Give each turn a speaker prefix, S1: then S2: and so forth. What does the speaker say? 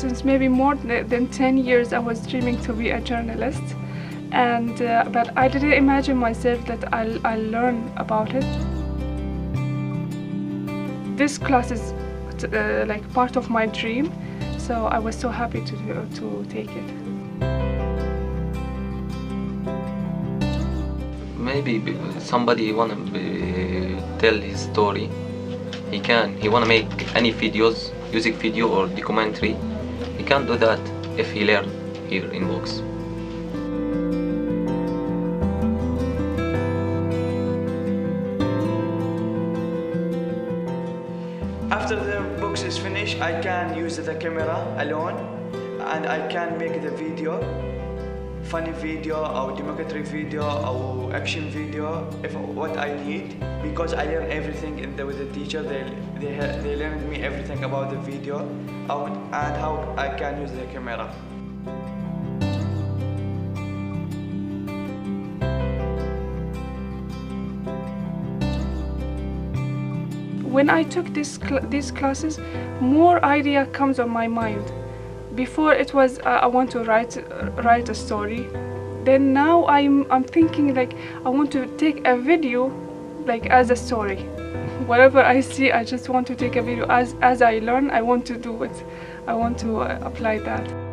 S1: since maybe more than 10 years I was dreaming to be a journalist, and but I didn't imagine myself that I'll learn about it. This class is like part of my dream, so I was so happy to take it.
S2: Maybe somebody wanna tell his story. He can. He wanna make any videos, music video or documentary. He can do that if he learn here in books.
S3: After the books is finished, I can use the camera alone, and I can make the video, funny video or documentary video or action video, if what I need, because I learn everything with the teacher. They learned me everything about the video and how I can use the camera.
S1: When I took these classes, more idea comes on my mind. Before it was I want to write a story. Then now I'm thinking like I want to take a video like as a story. Whatever I see, I just want to take a video. As I learn, I want to do it. I want to apply that.